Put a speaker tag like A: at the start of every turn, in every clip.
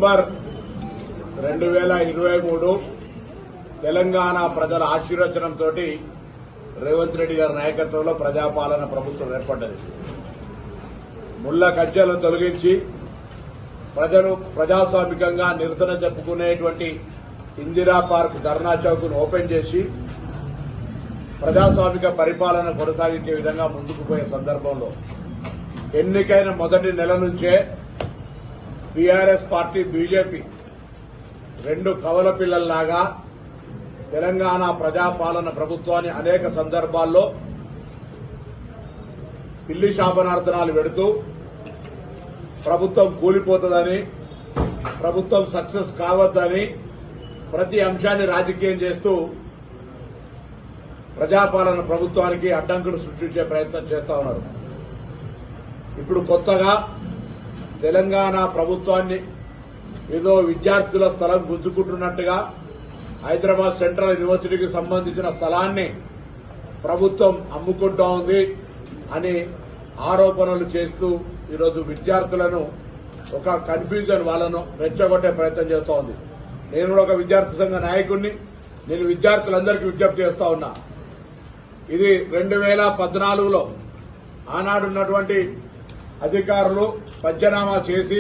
A: December 2023 Telangana ప్రజల ఆశీర్వచనంతో రేవంత్ రెడ్డి గారి నాయకత్వంలో ప్రజాపాలన ప్రభుత్వం ఏర్పడ్డది. ముళ్ల కంచెలను తొలగించి ప్రజలు ప్రజాస్వామికంగా నిరసన చెప్పుకునేటువంటి ఇందిరా పార్క్ ధర్నా చౌక్ ను ఓపెన్ చేసి ప్రజాస్వామిక పరిపాలన కొనసాగించే విధంగా ముందుకు పోయే సందర్భంలో ఎన్నికైన మొదటి నెల నుంచే టీఆర్ఎస్ పార్టీ బీజేపీ రెండు కవల పిల్లల్లాగా తెలంగాణ ప్రజాపాలన ప్రభుత్వాన్ని అనేక సందర్భాల్లో పిల్లి శాపనార్థనాలు పెడుతూ ప్రభుత్వం కూలిపోతుందని, ప్రభుత్వం సక్సెస్ కావద్దని ప్రతి అంశాన్ని రాజకీయం చేస్తూ ప్రజాపాలన ప్రభుత్వానికి అడ్డంకులు సృష్టించే ప్రయత్నం చేస్తా ఉన్నారు. ఇప్పుడు కొత్తగా తెలంగాణ ప్రభుత్వాన్ని ఏదో విద్యార్థుల స్థలం గుంజుకుంటున్నట్టుగా హైదరాబాద్ సెంట్రల్ యూనివర్సిటీకి సంబంధించిన స్థలాన్ని ప్రభుత్వం అమ్ముకుంటా ఉంది అని ఆరోపణలు చేస్తూ ఈరోజు విద్యార్థులను ఒక కన్ఫ్యూజన్ వాళ్ళను రెచ్చగొట్టే ప్రయత్నం చేస్తూ ఉంది. నేను కూడా ఒక విద్యార్థి సంఘ నాయకుడిని. నేను విద్యార్థులందరికీ విజ్ఞప్తి చేస్తా ఉన్నా. ఇది 2014లో ఆనాడున్నటువంటి అధికారులు పంచనామా చేసి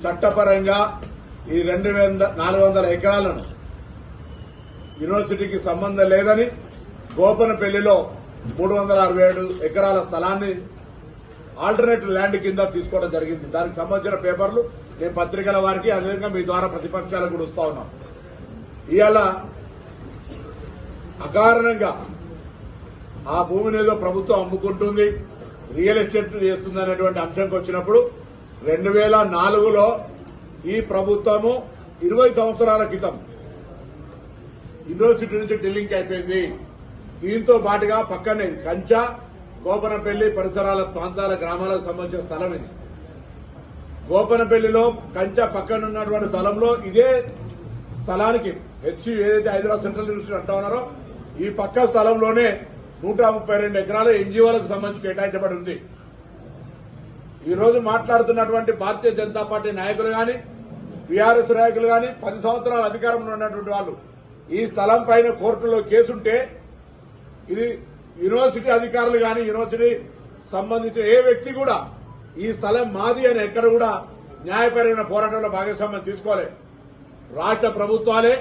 A: చట్టపరంగా ఈ 400 ఎకరాలను యూనివర్సిటీకి సంబంధం లేదని గోపనపల్లిలో 367 ఎకరాల స్థలాన్ని ఆల్టర్నేటివ్ ల్యాండ్ కింద తీసుకోవడం జరిగింది. దానికి సంబంధించిన పేపర్లు నేను పత్రికల వారికి అదేవిధంగా మీ ద్వారా ప్రతిపక్షాలకు కూడా వస్తా ఉన్నాం. ఇవాళ అకారణంగా ఆ భూమిని ఏదో ప్రభుత్వం అమ్ముకుంటుంది, రియల్ ఎస్టేట్ చేస్తుంది అనేటువంటి అంశంకి వచ్చినప్పుడు 2004లో ఈ ప్రభుత్వము 20 సంవత్సరాల క్రితం యూనివర్సిటీ నుంచి ఢిల్లీకి అయిపోయింది. దీంతో పాటుగా పక్కనే కంచ, గోపనపల్లి పరిసరాల ప్రాంతాల గ్రామాలకు సంబంధించిన స్థలం ఇది. గోపనపల్లిలో కంచ పక్కనున్నటువంటి స్థలంలో ఇదే స్థలానికి హెచ్సి ఏదైతే హైదరాబాద్ సెంట్రల్ యూనివర్సిటీ అంటా ఉన్నారో ఈ పక్క స్థలంలోనే 132 ఎకరాలు ఎన్జీఓలకు సంబంధించి కేటాయించబడి ఉంది. ఈ రోజు మాట్లాడుతున్నటువంటి భారతీయ జనతా పార్టీ నాయకులు గాని, బీఆర్ఎస్ నాయకులు గాని 10 సంవత్సరాల అధికారంలో ఉన్నటువంటి వాళ్ళు ఈ స్థలం పైన కోర్టులో కేసుంటే ఇది యూనివర్సిటీ అధికారులు గాని, యూనివర్సిటీ సంబంధించిన ఏ వ్యక్తి కూడా ఈ స్థలం మాది అని ఎక్కడ కూడా న్యాయపరమైన పోరాటంలో భాగస్వామ్యం తీసుకోలే. రాష్ట్ర ప్రభుత్వాలే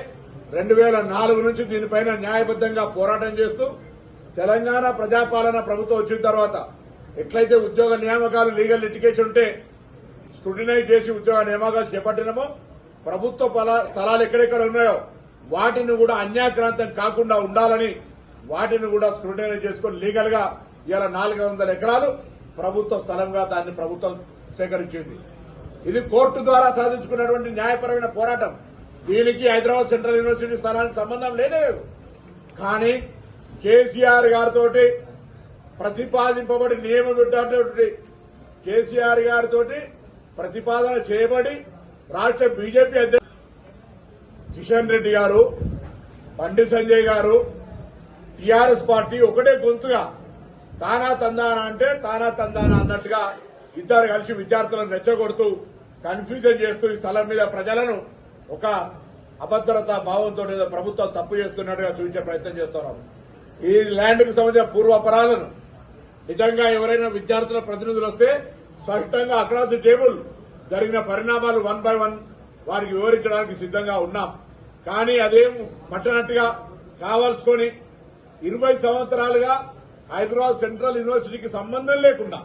A: 2004 నుంచి దీనిపైన న్యాయబద్దంగా పోరాటం చేస్తూ తెలంగాణ ప్రజాపాలన ప్రభుత్వం వచ్చిన తర్వాత ఎట్లయితే ఉద్యోగ నియామకాలు లీగల్ లిటిగేషన్ ఉంటే స్క్రూటినైజ్ చేసి ఉద్యోగ నియామకాలు చేపట్టినమో ప్రభుత్వ స్థలాలు ఎక్కడెక్కడ ఉన్నాయో వాటిని కూడా అన్యాక్రాంతం కాకుండా ఉండాలని వాటిని కూడా స్క్రూటినైజ్ చేసుకుని లీగల్ గా ఇవాళ 400 ఎకరాలు ప్రభుత్వ స్థలంగా దాన్ని ప్రభుత్వం సేకరించింది. ఇది కోర్టు ద్వారా సాధించుకున్నటువంటి న్యాయపరమైన పోరాటం. దీనికి హైదరాబాద్ సెంట్రల్ యూనివర్సిటీ స్థలానికి సంబంధం లేదు. కానీ కేసీఆర్ గారితో ప్రతిపాదింపబడి నియమించినటువంటి కేసీఆర్ గారితో ప్రతిపాదన చేయబడి రాష్ట్ర బీజేపీ అధ్యక్షుడు కిషన్ రెడ్డి గారు, బండి సంజయ్ గారు, టీఆర్ఎస్ పార్టీ ఒకటే గొంతుగా తానా తందానా అంటే తానా తందానా అన్నట్టుగా ఇద్దరు కలిసి విద్యార్థులను రెచ్చగొడుతూ కన్ఫ్యూజన్ చేస్తూ ఈ స్థలం మీద ప్రజలను ఒక అభద్రతా భావంతో ఏదో ప్రభుత్వం తప్పు చేస్తున్నట్టుగా చూపించే ప్రయత్నం చేస్తున్నారు. ఈ ల్యాండ్కు సంబంధించిన పూర్వాపరాలను నిజంగా ఎవరైనా విద్యార్థుల ప్రతినిధులు వస్తే స్పష్టంగా అక్రాస్ ది టేబుల్ జరిగిన పరిణామాలు 1 by 1 వారికి వివరించడానికి సిద్దంగా ఉన్నాం. కానీ అదేం పట్టనట్టుగా కావాల్సుకొని 20 సంవత్సరాలుగా హైదరాబాద్ సెంట్రల్ యూనివర్సిటీకి సంబంధం లేకుండా,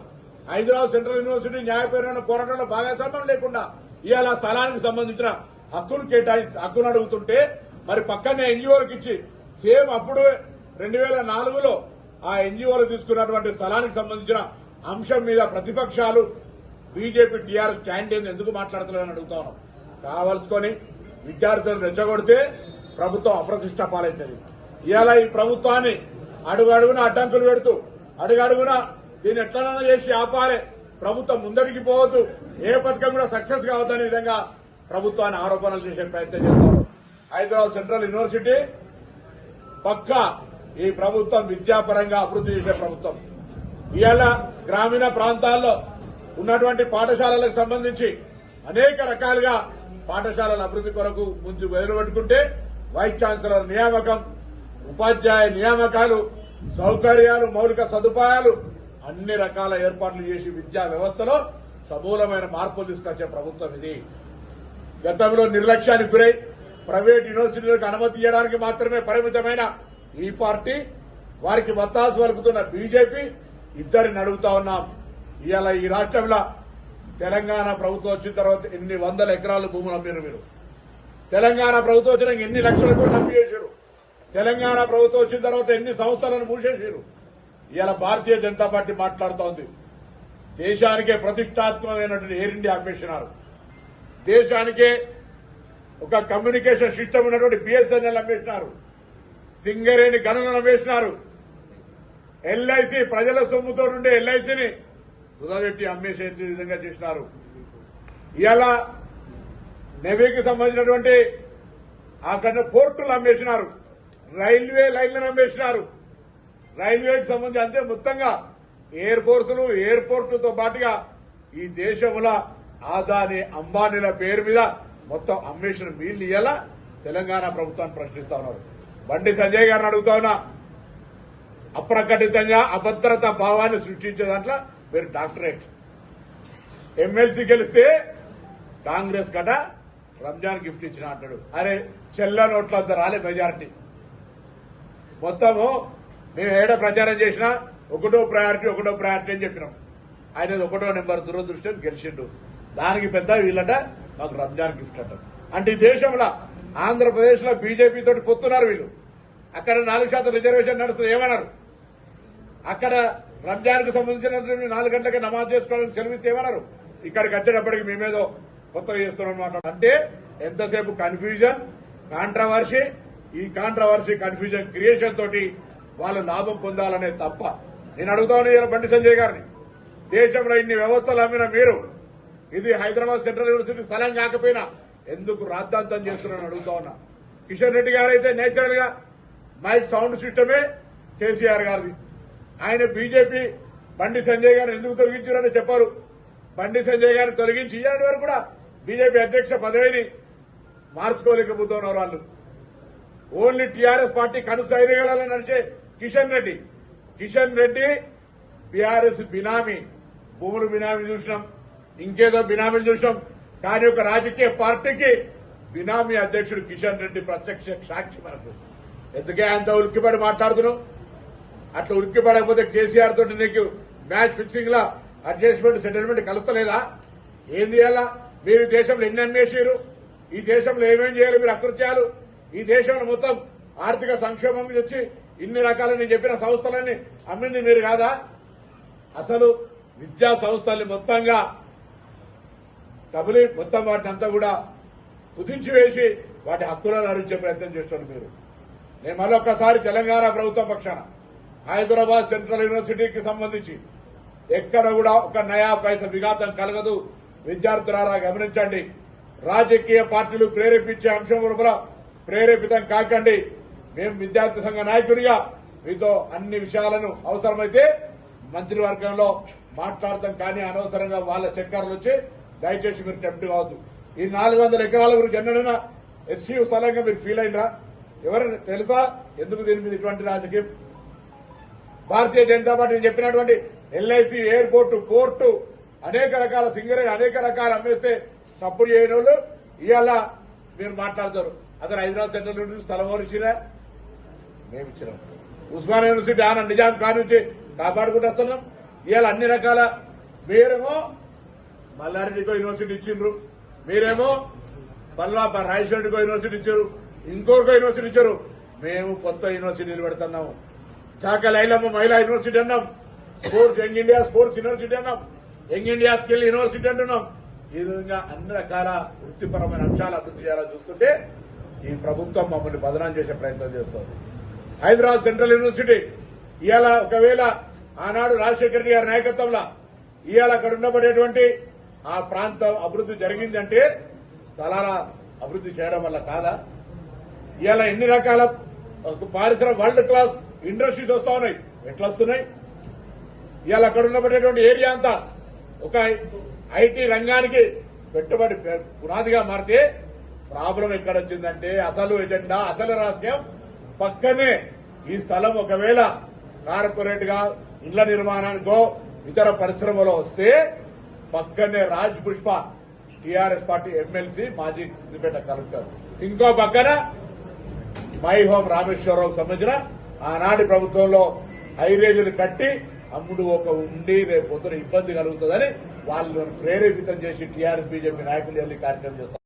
A: హైదరాబాద్ సెంట్రల్ యూనివర్సిటీ న్యాయపరమైన పోరాటంలో భాగస్వామ్యం లేకుండా ఇవాళ స్థలానికి సంబంధించిన హక్కును అడుగుతుంటే మరి పక్కనే ఎన్జీఓలకు ఇచ్చి సేమ్ అప్పుడు 2004లో ఆ ఎన్జీఓలు తీసుకున్నటువంటి స్థలానికి సంబంధించిన అంశం మీద ప్రతిపక్షాలు బీజేపీ, టీఆర్ఎస్ స్టాండ్ ఎందుకు మాట్లాడుతున్నారని అడుగుతా ఉన్నాం. కావాల్సుకొని విద్యార్థులను రెచ్చగొడితే ప్రభుత్వం అప్రతిష్ట పాలవుతుంది. ఇవాళ ఈ ప్రభుత్వాన్ని అడుగడుగున అడ్డంకులు పెడుతూ అడుగడుగున దీన్ని ఎట్లనైనా చేసి ఆపాలి, ప్రభుత్వం ముందడికి పోవద్దు, ఏ పథకం కూడా సక్సెస్ కావద్దనే విధంగా ప్రభుత్వాన్ని ఆరోపణలు చేసే ప్రయత్నం చేస్తారు. హైదరాబాద్ సెంట్రల్ యూనివర్సిటీ పక్కా ఈ ప్రభుత్వం విద్యాపరంగా అభివృద్ధి చేసే ప్రభుత్వం. ఇవాళ గ్రామీణ ప్రాంతాల్లో ఉన్నటువంటి పాఠశాలలకు సంబంధించి అనేక రకాలుగా పాఠశాలల అభివృద్ధి కొరకు ముందు వెలువట్టుకుంటే వైస్ ఛాన్సలర్ నియామకం, ఉపాధ్యాయ నియామకాలు, సౌకర్యాలు, మౌలిక సదుపాయాలు అన్ని రకాల ఏర్పాట్లు చేసి విద్యా వ్యవస్థలో సమూలమైన మార్పులు తీసుకొచ్చే ప్రభుత్వం ఇది. గతంలో నిర్లక్ష్యానికి గురై ప్రైవేట్ యూనివర్సిటీలకు అనుమతి ఇవ్వడానికి మాత్రమే పరిమితమైన ఈ పార్టీ, వారికి వత్తాసు పలుకుతున్న బీజేపీ ఇద్దరిని అడుగుతా ఉన్నాం. ఇవాళ ఈ రాష్ట్రంలో తెలంగాణ ప్రభుత్వం వచ్చిన తర్వాత ఎన్ని వందల ఎకరాల భూములు అమ్మారు మీరు? తెలంగాణ ప్రభుత్వం వచ్చిన ఎన్ని లక్షల కోట్లు అప్పు చేశారు? తెలంగాణ ప్రభుత్వం వచ్చిన తర్వాత ఎన్ని సంస్థలను మూసేసారు? ఇవాళ భారతీయ జనతా పార్టీ మాట్లాడుతోంది, దేశానికే ప్రతిష్టాత్మకమైనటువంటి ఎయిర్ ఇండియా అమ్మేసినారు, దేశానికే ఒక కమ్యూనికేషన్ సిస్టమ్ ఉన్నటువంటి బిఎస్ఎన్ఎల్ అమ్మేసినారు, సింగరేణి గనులను అమ్మేసినారు, ఎల్ఐసి ప్రజల సొమ్ముతో ఉండే ఎల్ఐసిని కుదబెట్టి అమ్మేసే విధంగా చేసినారు. ఇవాళ నేవీకి సంబంధించినటువంటి అక్కడ పోర్టులు అమ్మేసినారు, రైల్వే లైన్లను అమ్మేసినారు. రైల్వేకి సంబంధించి అంతే మొత్తంగా ఎయిర్ ఫోర్సులు, ఎయిర్పోర్టులతో పాటుగా ఈ దేశంలో ఆదాని అంబానీల పేరు మీద మొత్తం అమ్మేసిన వీళ్ళు ఇవాళ తెలంగాణ ప్రభుత్వాన్ని ప్రశ్నిస్తా ఉన్నారు. బండి సంజయ్ గారిని అడుగుతా ఉన్నా, అప్రకటితంగా అభద్రతా భావాన్ని సృష్టించే దాంట్లో మీరు డాక్టరేట్. ఎమ్మెల్సీ గెలిస్తే కాంగ్రెస్ కట రంజాన్ గిఫ్ట్ ఇచ్చిన అంటాడు. అరే చెల్ల నోట్లంతా రాలే మెజారిటీ. మొత్తము మేము ఏడ ప్రచారం చేసినా ఒకటో ప్రయారిటీ అని చెప్పినాం. ఆయన ఒకటో నెంబర్ దురదృష్టం గెలిచిండు. దానికి పెద్ద వీళ్ళట మాకు రంజాన్ గిఫ్ట్ అంటారు. అంటే ఈ దేశంలో ఆంధ్రప్రదేశ్ లో బీజేపీ తోటి పొత్తున్నారు వీళ్ళు. అక్కడ 4% రిజర్వేషన్ నడుస్తుంది ఏమన్నారు? అక్కడ రంజాన్ కు సంబంధించిన 4 గంటలకి నమాజ్ చేసుకోవడానికి సెలవిస్తే ఏమన్నారు? ఇక్కడికి వచ్చేటప్పటికి మేమేదో కొత్తగా చేస్తున్నాం మాట. అంటే ఎంతసేపు కన్ఫ్యూజన్, కాంట్రవర్సీ, ఈ కాంట్రవర్సీ కన్ఫ్యూజన్ క్రియేషన్ తోటి వాళ్ళు లాభం పొందాలనే తప్ప. నేను అడుగుతాను ఇలా బండి సంజయ్ గారిని, దేశంలో ఇన్ని వ్యవస్థలు అమ్మిన మీరు ఇది హైదరాబాద్ సెంట్రల్ యూనివర్సిటీ స్థలం కాకపోయినా ఎందుకు రాద్ధాంతం చేస్తున్నారని అడుగుతా ఉన్నా. కిషన్ రెడ్డి గారు అయితే నేచురల్ గా మైక్ సౌండ్ సిస్టమే కేసీఆర్ గారిది. ఆయన బీజేపీ బండి సంజయ్ గారిని ఎందుకు తొలగించారని చెప్పారు. బండి సంజయ్ గారిని తొలగించి ఇయ్యాలి వరకు కూడా బీజేపీ అధ్యక్ష పదవిని మార్చుకోలేకపోతున్నారు వాళ్ళు. ఓన్లీ టీఆర్ఎస్ పార్టీ కనుసైనిగాలని నడిచే కిషన్ రెడ్డి బీఆర్ఎస్ బినామీ, భూములు బినామీ చూసినాం, ఇంకేదో బినామీలు చూసినాం. కానీ ఒక రాజకీయ పార్టీకి బినామీ అధ్యక్షుడు కిషన్ రెడ్డి ప్రత్యక్ష సాక్షి మనకు. ఎందుకే అంత ఉలిక్కిపడి మాట్లాడుతున్నావు? అట్లా ఉలిక్కిపడకపోతే కేసీఆర్ తోటి నీకు మ్యాచ్ ఫిక్సింగ్ లా అడ్జస్ట్మెంట్ సెటిల్మెంట్ కలుస్తలేదా? ఏం చేయాలా? మీరు దేశంలో ఎన్ని అన్వేషారు? ఈ దేశంలో ఏమేం చేయాలి మీరు అకృత్యాలు? ఈ దేశంలో మొత్తం ఆర్థిక సంక్షోభం వచ్చి ఇన్ని రకాల నేను చెప్పిన సంస్థలన్నీ అమ్మింది మీరు కాదా? అసలు విద్యా సంస్థల్ని మొత్తంగా కబలి మొత్తం వాటిని అంతా కూడా కుదించి వేసి వాటి హక్కులను హరించే ప్రయత్నం చేస్తున్నారు మీరు. నేను మరొకసారి తెలంగాణ ప్రభుత్వం పక్షాన హైదరాబాద్ సెంట్రల్ యూనివర్సిటీకి సంబంధించి ఎక్కడ కూడా ఒక నయా పైస విఘాతం కలగదు. విద్యార్థులారా గమనించండి. రాజకీయ పార్టీలు ప్రేరేపించే అంశం లోపల ప్రేరేపితం కాకండి. మేము విద్యార్థి సంఘ నాయకుడిగా మీతో అన్ని విషయాలను అవసరమైతే మంత్రివర్గంలో మాట్లాడతాం. కానీ అనవసరంగా వాళ్ళ చక్కర్లు వచ్చి దయచేసి మీరు టెంప్ట్ కావద్దు. ఈ 400 ఎకరాల గురించి ఎన్నడైనా హెచ్సియు స్థలంగా మీరు ఫీల్ అయినరా? ఎవరైనా తెలుసా ఎందుకు దీని మీద ఇటువంటి రాజకీయం? భారతీయ జనతా పార్టీ చెప్పినటువంటి ఎల్ఐసి, ఎయిర్పోర్టు, పోర్టు, అనేక రకాల సింగరేణి, అనేక రకాల అమ్మేస్తే తప్పుడు చేయని వాళ్ళు ఇవాళ మీరు మాట్లాడతారు. అసలు హైదరాబాద్ సెంట్రల్ యూనివర్సిటీ స్థలం ఎవరు ఇచ్చినా? మేము ఇచ్చినాం. ఉస్మానియా యూనివర్సిటీ ఆనంద్ నిజాం కానుంచి కాపాడుకుంటూ వస్తున్నాం. ఇవాళ అన్ని రకాల మీరేమో మల్లారెడ్డికో యూనివర్సిటీ ఇచ్చిండ్రు, మీరేమో మళ్ళా రాయచోటికో యూనివర్సిటీ ఇచ్చారు, ఇంకోరికో యూనివర్సిటీ ఇచ్చారు. మేము కొత్త యూనివర్సిటీలు పెడుతున్నాము. చాకలి ఐలమ్మ మహిళా యూనివర్సిటీ అన్నాం, sports young India sports university అన్నాం, యంగ్ ఇండియా స్కిల్ యూనివర్సిటీ అంటున్నాం. ఈ విధంగా అన్ని రకాల వృత్తిపరమైన అంశాలు అభివృద్ధి చేయాలని చూస్తుంటే ఈ ప్రభుత్వం మమ్మల్ని బదనాం చేసే ప్రయత్నం చేస్తోంది. హైదరాబాద్ సెంట్రల్ యూనివర్సిటీ ఇవాళ ఒకవేళ ఆనాడు రాజశేఖర రెడ్డి గారి నాయకత్వంలో ఇవాళ అక్కడ ఉండబడేటువంటి ఆ ప్రాంతం అభివృద్ధి జరిగిందంటే స్థలాల అభివృద్ధి చేయడం వల్ల కాదా? ఇవాళ ఎన్ని రకాల పారిశ్రామిక వరల్డ్ క్లాస్ ఇండస్ట్రీస్ వస్తా ఉన్నాయి. ఎట్లా వస్తున్నాయి? ఇవాళ అక్కడ ఉండబడేటువంటి ఏరియా అంతా ఒక ఐటీ రంగానికి పెట్టుబడి పునాదిగా మారితే ప్రాబ్లం ఎక్కడ వచ్చిందంటే అసలు ఎజెండా అసలు రహస్యం పక్కనే ఈ స్థలం ఒకవేళ కార్పొరేట్ గా ఇళ్ల నిర్మాణానికో ఇతర పరిశ్రమలో వస్తే పక్కనే Raj Pushpa TRS party MLC మాజీ సిద్దిపేట కలెక్టర్, ఇంకో పక్కన మై హోమ్ రామేశ్వరరావుకు సంబంధించిన ఆనాటి ప్రభుత్వంలో హైరేజులు కట్టి అమ్ముడు ఒక ఉండి రేపు పొద్దున ఇబ్బంది కలుగుతుందని వాళ్ళని ప్రేరేపితం చేసి టీఆర్ఎస్ బీజేపీ నాయకులు వెళ్ళి కార్యక్రమం చేస్తారు.